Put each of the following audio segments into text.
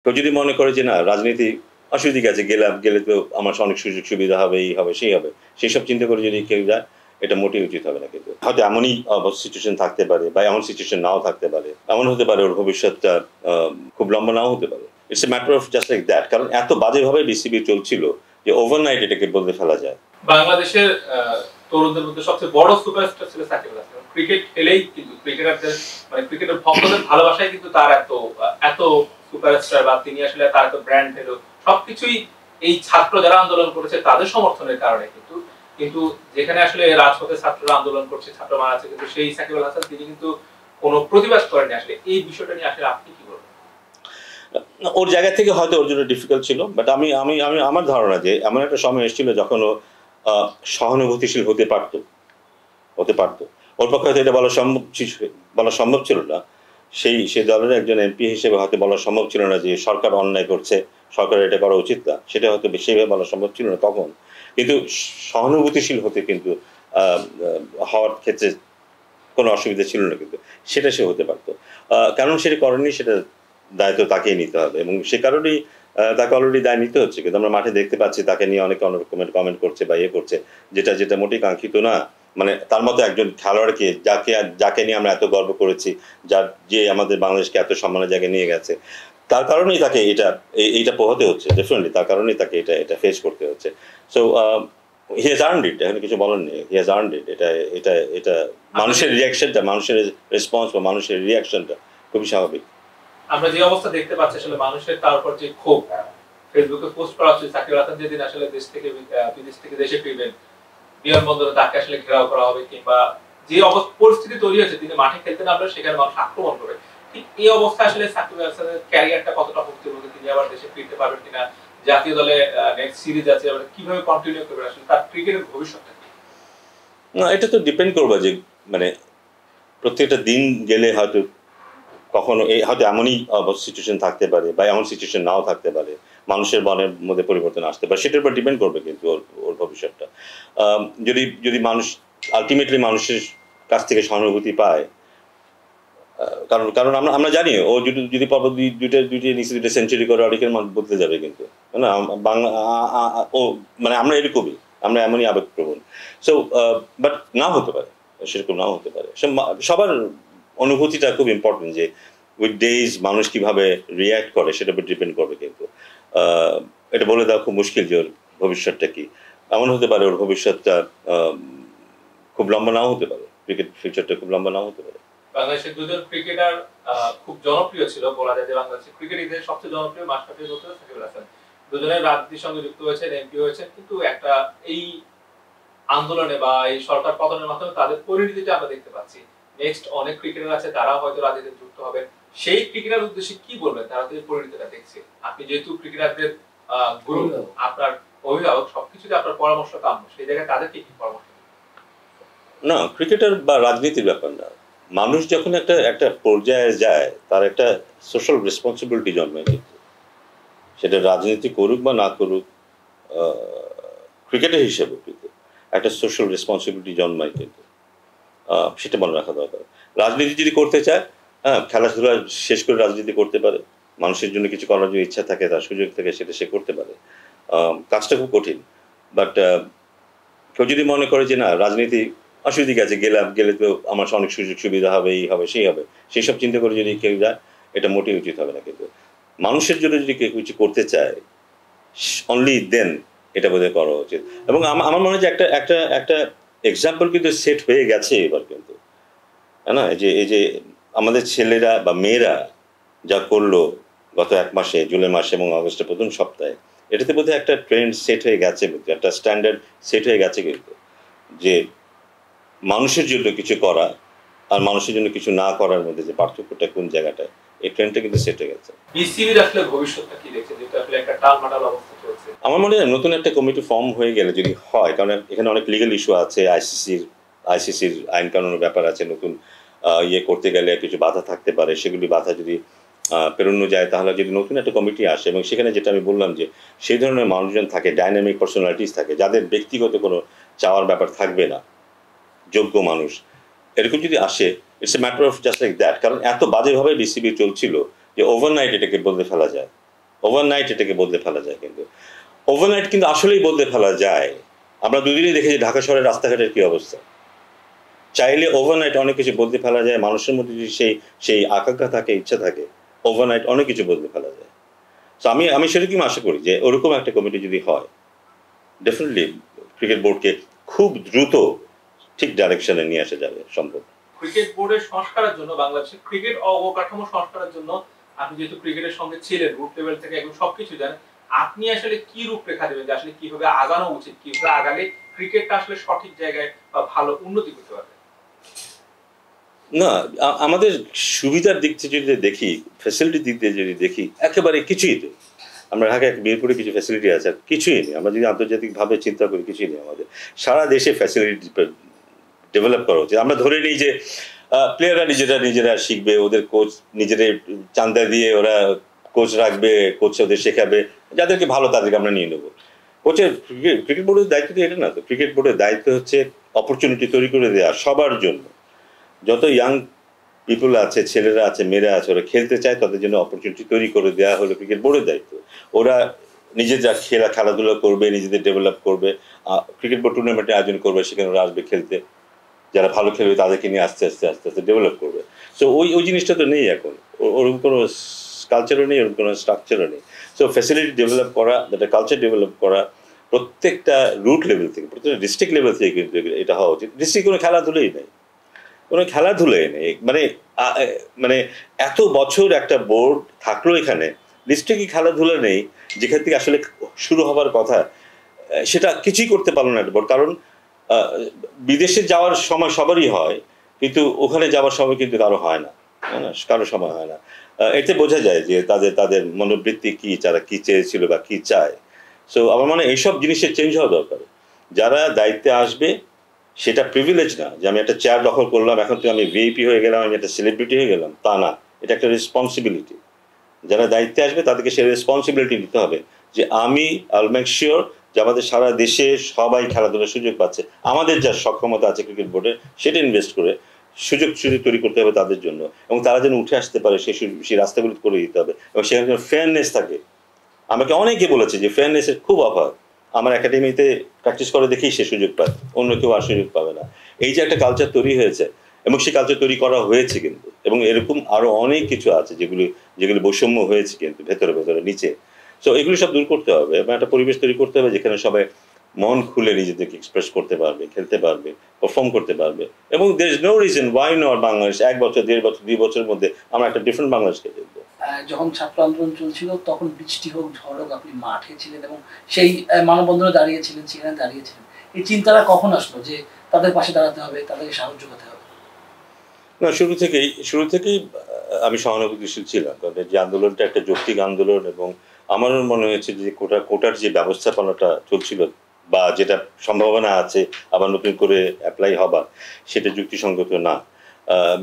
কেউ যদি মনে করে যে না রাজনীতি অসুবিধা কি আছে, গেলে তো আমার অনেক সুযোগ সুবিধা হবে, এই হবে, সেই হবে। সেসব চিন্তা করে যদি কেউ যায়, এটা মোটেই উচিত হবে না কিন্তু। হয়তো এমনই সিচুয়েশন থাকতে পারে বা এমন সিচুয়েশন নাও থাকতে পারে। এমন হতে পারে ওর ভবিষ্যৎটা আ খুব লম্বা নাও হতে পারে। It's a matter of just like that. কারণ এত বাজেভাবে বিসিবি চলছিল যে ওভারনাইট এটাকে বদলে ফেলা যায়। বাংলাদেশের তরুণদের মধ্যে সবচেয়ে বড় সুপারস্টার ছিল সাকিব আল হাসান। ক্রিকেট খেলেই কিন্তু ক্রিকেটারদের মানে ক্রিকেটের ভক্তদের ভালোবাসায় কিন্তু তার এত সুপারস্টার বা তিনি আসলে তার এত ব্র্যান্ড হলো সবকিছুই এই ছাত্র যারা আন্দোলন করেছে তাদের সমর্থনের কারণে কিন্তু যেখানে আসলে রাজপথে ছাত্ররা আন্দোলন করছে, ছাত্র মারা আছে, কিন্তু সেই সাকিব আল হাসান তিনি কিন্তু কোনো প্রতিবাদ করেননি। আসলে এই বিষয়টা নিয়ে আসলে আপনি কি বলবেন? ওর জায়গা থেকে হয়তো ওর জন্য ডিফিকাল্ট ছিল। বাট আমি আমি আমি আমার ধারণা যে এমন একটা সময় এসেছিল যখন ও সহানুভূতিশীল হতে পারত। হতে পারত। ওর পক্ষে হয়তো এটা বলা সম্ভব ছিল না। সেই দলের একজন এমপি হিসেবে হয়তো বলা সম্ভব ছিল না যে সরকার অন্যায় করছে, সরকারের এটা করা উচিত না। সেটা হয়তো সেইভাবে বলা সম্ভব ছিল না তখন। কিন্তু সহানুভূতিশীল হতে কিন্তু আ আ হওয়ার ক্ষেত্রে কোনো অসুবিধা ছিল না কিন্তু। সেটা সে হতে পারত। কারণ সেটা করেনি, সেটার দায়িত্ব তাকেই নিতে হবে এবং সে কারণেই তাকে অলরেডি দায় নিতে হচ্ছে। কিন্তু আমরা মাঠে দেখতে পাচ্ছি তাকে নিয়ে অনেকে অনেক রকমের কমেন্ট করছে বা ইয়ে করছে। যেটা মোটেই কাঙ্ক্ষিত না। মানে তার মতো একজন খেলোয়াড়কে যাকে নিয়ে আমরা এত গর্ব করেছি, যে আমাদের বাংলাদেশকে এত সম্মানের জায়গায় নিয়ে গেছে। তার কারণেই তাকে এইটা পোহাতে হচ্ছে। ডেফিনিটলি তার কারণেই তাকে এটা ফেস করতে হচ্ছে। সো হি হ্যাজ আর্নড ইট। এখানে কিছু বলার নেই। হি হ্যাজ আর্নড ইট। এটা মানুষের রিঅ্যাকশনটা, মানুষের রেসপন্স বা মানুষের রিঅ্যাকশনটা খুবই স্বাভাবিক। আমরা যে অবস্থা দেখতে পাচ্ছি আসলে মানুষের তার উপর যে ক্ষোভ, ফেসবুকে পোস্ট করা হচ্ছে সাকিব আল হাসান যেদিন আসলে বিদেশ থেকে দেশে ফিরবেন, বিমানবন্দরে তাকে আসলে ঘেরাও করা হবে কিংবা যে পরিস্থিতি তৈরি হয়েছে তিনি মাঠে খেলতে নামলে সেখানে মানুষ আক্রমণ করে। ঠিক এই অবস্থায় আসলে সাকিব আল হাসানের ক্যারিয়ারটা কতটা ভুক্তভোগী, তিনি আবার দেশে ফিরতে পারবেন কিনা, জাতীয় দলে নেক্সট সিরিজ আছে কিভাবে কন্টিনিউ করবেন, আসলে তার ক্রিকেটের ভবিষ্যৎটা কি? না এটা তো ডিপেন্ড করবে যে মানে প্রত্যেকটা দিন গেলে হয়তো কখনো হয়তো এমনই সিচুয়েশন থাকতে পারে বা এমন সিচুয়েশন নাও থাকতে পারে। মানুষের মনের মধ্যে পরিবর্তন আসতে পারে। সেটার উপর ডিপেন্ড করবে কিন্তু ওর ভবিষ্যৎটা। যদি মানুষ আল্টিমেটলি মানুষের কাছ থেকে সহানুভূতি পায়, কারণ কারণ আমরা জানি ও যদি পরপর দুইটা সেঞ্চুরি করে অনেকের মন বদলে যাবে কিন্তু। না বাংলা ও মানে আমরা এরকমই। আমরা এমনই আবেগপ্রবণ। সো বাট নাও হতে পারে। সেরকম নাও হতে পারে। সবার অনুভূতিটা খুব ইম্পর্টেন্ট যে উইথ ডেইজ মানুষ কিভাবে রিঅ্যাক্ট করে সেটার উপর ডিপেন্ড করবে কিন্তু। এটা বলে দেওয়া খুব মুশকিল যে ওর ভবিষ্যৎটা কি। এমন হতে পারে ওর ভবিষ্যৎটা আ খুব লম্বা নাও হতে পারে। ক্রিকেট ফিউচারটা খুব লম্বা নাও হতে পারে। বাংলাদেশের দুজন ক্রিকেটার খুব জনপ্রিয় ছিল, বলা যায় যে বাংলাদেশের ক্রিকেট ইতিহাসে সবচেয়ে জনপ্রিয় মাশরাফি বলতে সাকিব আল হাসান। দুজনের রাজনীতির সঙ্গে যুক্ত হয়েছেন, এমপি হয়েছেন, কিন্তু একটা এই আন্দোলনে বা এই সরকার পতনের মাধ্যমে তাদের পরিণতিটা আমরা দেখতে পাচ্ছি। নেক্সট অনেক ক্রিকেটার আছে তারাও হয়তো রাজনীতিতে যুক্ত হবেন। সেই ক্রিকেটার উদ্দেশ্যে কি বলবেন তারা তো এই পরিণতিটা দেখছে? আপনি যেহেতু ক্রিকেটারদের গুরু, আপনার অভিভাবক, সবকিছুতে আপনার পরামর্শ কাম্য, সেই জায়গায় তাদেরকে কি পরামর্শ? না ক্রিকেটার বা রাজনীতির ব্যাপার না। মানুষ যখন একটা পর্যায়ে যায় তার একটা সোশ্যাল রেসপন্সিবিলিটি জন্মায় কিন্তু। সেটা রাজনীতি করুক বা না করুক, আ ক্রিকেটার হিসেবে কিন্তু একটা সোশ্যাল রেসপন্সিবিলিটি জন্মায় কিন্তু। সেটা মনে রাখা দরকার। রাজনীতি যদি করতে চায়, হ্যাঁ, খেলাধুলা শেষ করে রাজনীতি করতে পারে। মানুষের জন্য কিছু করার যদি ইচ্ছা থাকে, তার সুযোগ থাকে সেটা সে করতে পারে। কাজটা খুব কঠিন। বাট কেউ যদি মনে করে যে না রাজনীতি অসুবিধা কি আছে, গেলে তো আমার অনেক সুযোগ সুবিধা হবে, এই হবে, সেই হবে। সেসব চিন্তা করে যদি কেউ যায়, এটা মোটেই উচিত হবে না কিন্তু। মানুষের জন্য যদি কেউ কিছু করতে চায়, অনলি দেন এটা বোধহয় করা উচিত। এবং আমার মনে হয় যে একটা এক্সাম্পল কিন্তু সেট হয়ে গেছে এবার কিন্তু। তাই না? এই যে আমাদের ছেলেরা বা মেয়েরা যা করলো গত ১ মাসে, জুলাই মাসে এবং আগস্টের ১ম সপ্তাহে, এটাতে বোধহয় একটা ট্রেন্ড সেট হয়ে গেছে কিন্তু। একটা স্ট্যান্ডার্ড সেট হয়ে গেছে কিন্তু। যে মানুষের জন্য কিছু করা আর মানুষের জন্য কিছু না করার মধ্যে যে পার্থক্যটা কোন জায়গাটায়, এই ট্রেন্ডটা কিন্তু সেট হয়ে গেছে। বিসিবির আসলে ভবিষ্যৎটা কি দেখছেন? যেটা আসলে একটা টালমাটাল অবস্থা চলছে। আমার মনে হয় নতুন একটা কমিটি ফর্ম হয়ে গেলে যদি হয়, কারণ এখানে অনেক লিগ্যাল ইস্যু আছে, আইসিসির আইন কানুনের ব্যাপার আছে, নতুন ইয়ে করতে গেলে কিছু বাধা থাকতে পারে, সেগুলি বাধা যদি পেরোনো যায় তাহলে যদি নতুন একটা কমিটি আসে এবং সেখানে যেটা আমি বললাম যে সেই ধরনের মানুষজন থাকে, ডাইনামিক পার্সোনালিটিস থাকে, যাদের ব্যক্তিগত কোনো চাওয়ার ব্যাপার থাকবে না, যোগ্য মানুষ, এরকম যদি আসে, it's a matter of just like that. কারণ এত বাজেভাবে বিসিবি চলছিল যে ওভারনাইট এটাকে বদলে ফেলা যায়। ওভারনাইট এটাকে বদলে ফেলা যায়, কিন্তু ওভারনাইট কিন্তু আসলেই বদলে ফেলা যায়। আমরা দুদিনই দেখেছি ঢাকা শহরের রাস্তাঘাটের কি অবস্থা। চাইলে ওভারনাইট অনেক কিছু বদলে ফেলা যায়, মানুষের মধ্যে যদি সেই আকাঙ্ক্ষা থাকে, ইচ্ছা থাকে, ওভারনাইট অনেক কিছু বদলে ফেলা যায়। তো আমি সেরকম আশা করি যে ওরকম একটা কমিটি যদি হয়, ডেফিনেটলি ক্রিকেট বোর্ডকে খুব দ্রুত ঠিক ডাইরেকশনে নিয়ে আসা যাবে সম্ভব। ক্রিকেট বোর্ডের সংস্কারের জন্য, বাংলাদেশের ক্রিকেট অবকাঠামো সংস্কারের জন্য আপনি যেহেতু ক্রিকেটের সঙ্গে ছিলেন, রুট লেভেল থেকে একদম সবকিছু জানেন, আপনি আসলে কি রূপরেখা দেবেন যে আসলে কিভাবে আগানো উচিত, কিভাবে আগালে ক্রিকেটটা আসলে সঠিক জায়গায় বা ভালো উন্নতি করতে পারবে? না, আমাদের সুবিধার দিক থেকে যদি দেখি, ফ্যাসিলিটির দিক দিয়ে যদি দেখি, একেবারে কিছুই নেই। আমরা ঢাকায় মিরপুরে কিছু ফ্যাসিলিটি আছে, আর কিছুই নেই। আমরা যদি আন্তর্জাতিকভাবে চিন্তা করি, কিছুই নেই আমাদের। সারা দেশে ফ্যাসিলিটি ডেভেলপ করা উচিত। আমরা ধরে নিই যে প্লেয়াররা নিজেরা শিখবে, ওদের কোচ নিজেদের চান্দা দিয়ে ওরা কোচ রাখবে, কোচ ওদের শেখাবে, যাদেরকে ভালো তাদেরকে আমরা নিয়ে নেবো। কোচের ক্রিকেট বোর্ডের দায়িত্ব তো এটা না। তো ক্রিকেট বোর্ডের দায়িত্ব হচ্ছে অপরচুনিটি তৈরি করে দেওয়া সবার জন্য। যত ইয়াং পিপুল আছে, ছেলেরা আছে, মেয়েরা আছে, ওরা খেলতে চায়, তাদের জন্য অপরচুনিটি তৈরি করে দেওয়া হলো ক্রিকেট বোর্ডের দায়িত্ব। ওরা নিজেরা খেলাধুলা করবে, নিজেদের ডেভেলপ করবে, ক্রিকেট বোর্ড টুর্নামেন্টের আয়োজন করবে, সেখানে ওরা আসবে খেলতে, যারা ভালো খেলবে তাদেরকে নিয়ে আস্তে আস্তে ডেভেলপ করবে। সো ওই জিনিসটা তো নেই এখন, ওরকম কোনো কালচারও নেই, ওরকম কোনো স্ট্রাকচারও নেই। সো ফ্যাসিলিটি ডেভেলপ করা, একটা কালচার ডেভেলপ করা প্রত্যেকটা রুট লেভেল থেকে, প্রত্যেকটা ডিস্ট্রিক্ট লেভেল থেকে কিন্তু এটা হওয়া উচিত। ডিস্ট্রিক্ট কোনো খেলাধুলাই নেই, কোনো খেলাধুলাই নেই। মানে এত বছর একটা বোর্ড থাকলো এখানে, ডিস্ট্রিক্টে খেলাধুলা নেই, যেখান থেকে আসলে শুরু হবার কথা, সেটা কিছুই করতে পারলো না বোর্ড। কারণ বিদেশে যাওয়ার সময় সবারই হয়, কিন্তু ওখানে যাওয়ার সময় কিন্তু কারো হয় না, কারো সময় হয় না। এতে বোঝা যায় যে তাদের মনোবৃত্তি কি, যারা কি চেয়েছিল বা কি চায়। সো আমার মনে হয় এইসব জিনিসের চেঞ্জ হওয়া দরকার। যারা দায়িত্বে আসবে, সেটা প্রিভিলেজ না যে আমি একটা চেয়ার দখল করলাম, এখন তো আমি ভিআইপি হয়ে গেলাম, আমি একটা সেলিব্রিটি হয়ে গেলাম, তা না। এটা একটা রেসপন্সিবিলিটি। যারা দায়িত্বে আসবে তাদেরকে সেই রেসপন্সিবিলিটি নিতে হবে যে আমি আই উইল মেক শিওর যে আমাদের সারা দেশে সবাই খেলাধুলার সুযোগ পাচ্ছে। আমাদের যা সক্ষমতা আছে ক্রিকেট বোর্ডের, সেটা ইনভেস্ট করে সুযোগ তৈরি করতে হবে তাদের জন্য, এবং তারা যেন উঠে আসতে পারে সেই রাস্তাগুলো করে দিতে হবে, এবং সেখানে যেন ফেয়ারনেস থাকে। আমাকে অনেকে বলেছে যে ফেয়ারনেসের খুব অভাব, আমার একাডেমিতে প্র্যাকটিস করে দেখেই সে সুযোগ পায়, অন্য কেউ আর সুযোগ পাবে না। এই যে একটা কালচার তৈরি হয়েছে, এবং সেই কালচার তৈরি করা হয়েছে কিন্তু, এবং এরকম আরো অনেক কিছু আছে যেগুলি বৈষম্য হয়েছে কিন্তু ভেতরে নিচে। সো এগুলি সব দূর করতে হবে, এবং একটা পরিবেশ তৈরি করতে হবে যেখানে সবাই মন খুলে নিজেদেরকে এক্সপ্রেস করতে পারবে, খেলতে পারবে, পারফর্ম করতে পারবে। এবং there is no reason why not Bangladesh 1 বছর, 1.5 বছর, 2 বছরের মধ্যে আমরা একটা ডিফারেন্ট বাংলাদেশকে দেখবো। যখন ছাত্র আন্দোলন চলছিল তখন বৃষ্টি হোক ঝড় হোক আপনি মাঠে ছিলেন এবং সেই মানববন্ধনে দাঁড়িয়েছিলেন, সেখানে দাঁড়িয়েছিলেন। এই চিন্তাটা কখন আসলো যে তাদের পাশে দাঁড়াতে হবে, তাদেরকে সাহায্য করতে হবে? না, শুরু থেকেই আমি সহানুভূতিশীল ছিলাম, কারণ যে আন্দোলনটা একটা যৌক্তিক আন্দোলন, এবং আমারও মনে হয়েছে যে কোটার যে ব্যবস্থাপনাটা চলছিল, বা যেটা সম্ভাবনা আছে আবার নতুন করে অ্যাপ্লাই হবার, সেটা যুক্তিসঙ্গত না।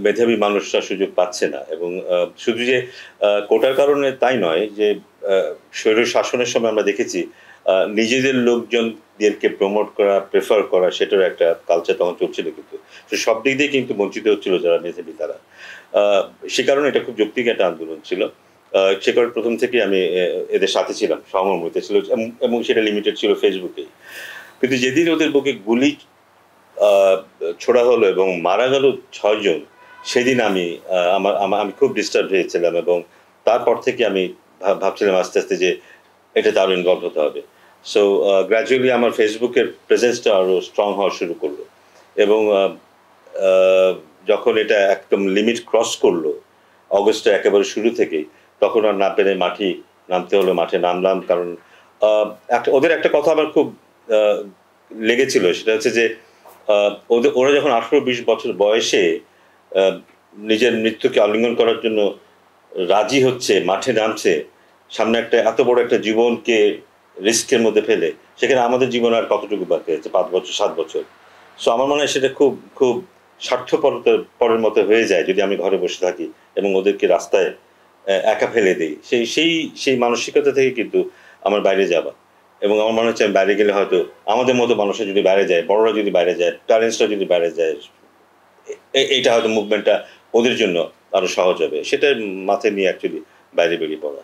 মেধাবী মানুষরা সুযোগ পাচ্ছে না, এবং শুধু যে কোটার কারণে তাই নয়, যে স্বৈর শাসনের সময় আমরা দেখেছি নিজেদের লোকজনদেরকে প্রমোট করা, প্রেফার করা, সেটার একটা কালচার তখন চলছিল, কিন্তু সব দিক দিয়ে কিন্তু বঞ্চিত হচ্ছিল যারা মেধাবী তারা। সে কারণে এটা খুব যৌক্তিক একটা আন্দোলন ছিল। সে কারণে প্রথম থেকে আমি এদের সাথে ছিলাম, সহমর্মিতা ছিল, এবং সেটা লিমিটেড ছিল ফেসবুকেই। কিন্তু যেদিন ওদের বুকে গুলি ছোড়া হলো এবং মারা গেল 6 জন, সেদিন আমি খুব ডিস্টার্ব হয়েছিলাম, এবং তারপর থেকে আমি ভাবছিলাম আস্তে আস্তে যে এটাতে আরো ইনভলভ হতে হবে। সো গ্র্যাজুয়ালি আমার ফেসবুকের প্রেজেন্সটা আরো স্ট্রং হওয়া শুরু করলো, এবং যখন এটা একদম লিমিট ক্রস করলো অগস্টে একেবারে শুরু থেকেই, তখন আর না পেরে মাঠে নামতে হলো, মাঠে নামলাম। কারণ ওদের একটা কথা আমার খুব লেগেছিল, সেটা হচ্ছে যে ওরা যখন 18-20 বছর বয়সে নিজের মৃত্যুকে আলিঙ্গন করার জন্য রাজি হচ্ছে, মাঠে নামছে, সামনে একটা এত বড় একটা জীবনকে রিস্কের মধ্যে ফেলে, সেখানে আমাদের জীবন আর কতটুকু বাকি আছে, 5 বছর 7 বছর। সো আমার মনে হয় সেটা খুব খুব স্বার্থপরের মতো হয়ে যায় যদি আমি ঘরে বসে থাকি এবং ওদেরকে রাস্তায় একা ফেলে দিই। সেই মানসিকতা থেকে কিন্তু আমার বাইরে যাবা, এবং আমার মনে হচ্ছে আমি বাইরে গেলে হয়তো আমাদের মতো মানুষরা যদি বাইরে যায়, বড়রা যদি বাইরে যায়, প্যারেন্টসরা যদি বাইরে যায়, এইটা হয়তো মুভমেন্টটা ওদের জন্য আরো সহজ হবে। সেটা মাথায় নিয়ে অ্যাকচুয়ালি বাইরে বেরিয়ে পড়া।